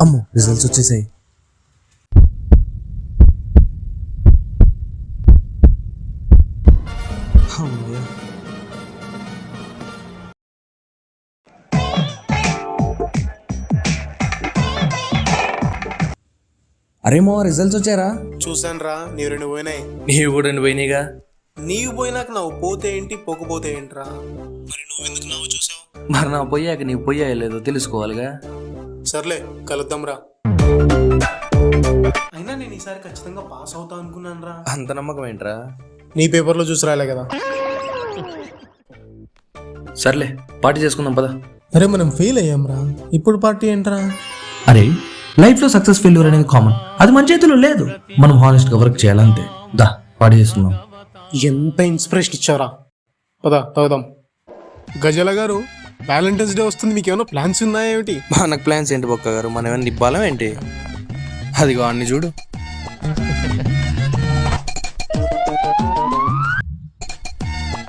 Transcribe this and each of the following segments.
అమ్మో రిజల్ట్స్ వచ్చేసాయి. అరే మో రిజల్ట్స్ వచ్చారా? చూసాను రా, నీ 2 పోయినాయి. నీవు కూడా పోయినాయిగా. నీవు పోయినాక నువ్వు పోతే ఏంటి, పోకపోతే ఏంట్రా? మరి నువ్వెందుకు నవ్వు చూసావు? మరి నా పోయాక నీవు పోయాయలేదో తెలుసుకోవాలిగా. సర్లే కలుద్దాం రా. అయినా నేను ఈసారి ఖచ్చితంగా పాస్ అవుతా అనుకున్నాను రా. అంత నమ్మకం ఏంట్రా? నీ పేపర్లో చూసి రాలే కదా. సర్లే పార్టీ చేసుకుందాం పద. అరే మనం ఫెయిల్ అయ్యాం రా, ఇప్పుడు పార్టీ ఏంట్రా? అరే లైఫ్ లో సక్సెస్ ఫెయిల్యూర్ అనేది కామన్, అది మన చేతిలో లేదు. మనం హానెస్ట్ గా వర్క్ చేయాలంతే. దా పార్టీ చేసుకుందాం. ఎంత ఇన్స్పిరేషన్ ఇచ్చారా. పద తాగుదాం. గజల గారు, వ్యాలంటైన్స్ డే వస్తుంది, మీకు ఏమైనా ప్లాన్స్ ఉన్నాయా ఏమిటి? మనకు ప్లాన్స్ ఏంటి బొక్క గారు, మనం ఏమైనా నిబ్బాలం ఏంటి? అదిగో అన్ని చూడు.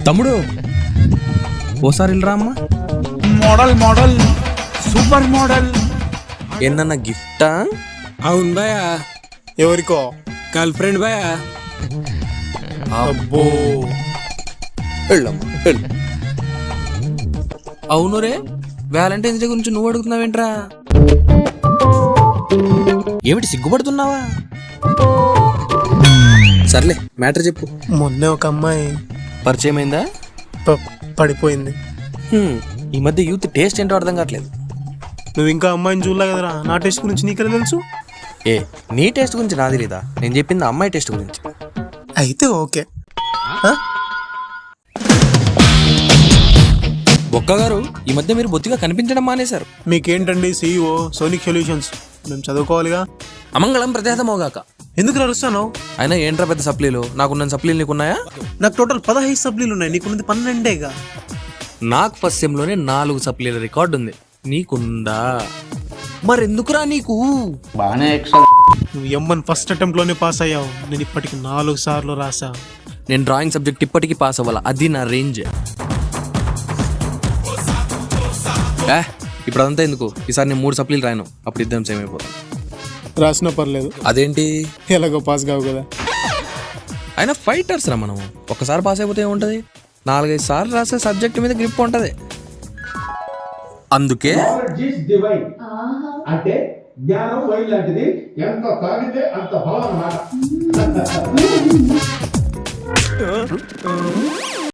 తమ్ముడు ఓసారి వెళ్ళరా అమ్మా. Model model super model. ఏందన్నా గిఫ్టా? అవును భయ, ఎవరికో? గర్ల్ ఫ్రెండ్ భయ. అబ్బో వెళ్ళమ్మా వెళ్ళు. అవును రే, వ్యాలంటైన్స్ డే గురించి నువ్వు అడుగుతున్నావేంట్రా? ఏమిటి సిగ్గుపడుతున్నావా? సర్లే మ్యాటర్ చెప్పు. మొన్నే ఒక అమ్మాయి పరిచయం అయిందా? పడిపోయింది. ఈ మధ్య యూత్ టేస్ట్ ఏంటో అర్థం కావట్లేదు. నువ్వు ఇంకా అమ్మాయిని చూడలే కదరా, నా టేస్ట్ గురించి నీకెలా తెలుసు? ఏ నీ టేస్ట్ గురించి నాది లేదా, నేను చెప్పింది అమ్మాయి టేస్ట్ గురించి. అయితే ఓకే. బొక్క గారు, ఈ మధ్య మీరు బొత్తిగా కనిపించడం మానేశారు. మీకేంటండి CEO సోనిక్ సొల్యూషన్స్, మేము చదువుకోవాలిగా. అమంగళం ప్రదేశమోగాక. ఎందుకు నడుస్తాను? అయినా ఏంట్రా పెద్ద సప్లీలు, నాకున్న సప్లీలు నీకున్నాయా? నాకు టోటల్ 15 సప్లీలు ఉన్నాయి, నీకున్నది 12గా. నాకు ఫస్ట్ సెమ్లోనే 4 సప్లీల రికార్డు ఉంది, నీకుందా? మరెందుకురా నీకు? నువ్వు ఎమ్మన్ ఫస్ట్ అటెంప్ట్ లోనే పాస్ అయ్యావు, నేను ఇప్పటికి 4 సార్లు రాసా. నేను డ్రాయింగ్ సబ్జెక్ట్ ఇప్పటికీ పాస్ అవ్వాలా, అది నా రేంజ్. ఇప్పుడు అదంతా ఎందుకు, ఈసారి నేను 3 సప్లీలు రాయను, అప్పుడు ఇద్దరం సేమ్ అయిపోతాం. రాసినా పర్లేదు. అదేంటి? ఎలాగో పాస్ కావు కదా. అయినా ఫైటర్స్ రా మనం, ఒక్కసారి పాస్ అయిపోతే ఏముంటది, 4-5 సార్లు రాసే సబ్జెక్ట్ మీద గ్రిప్ ఉంటది. అందుకే అంటే జ్ఞానం వైల్ లాంటిది, ఎంత తాగితే అంత బలం అన్నమాట.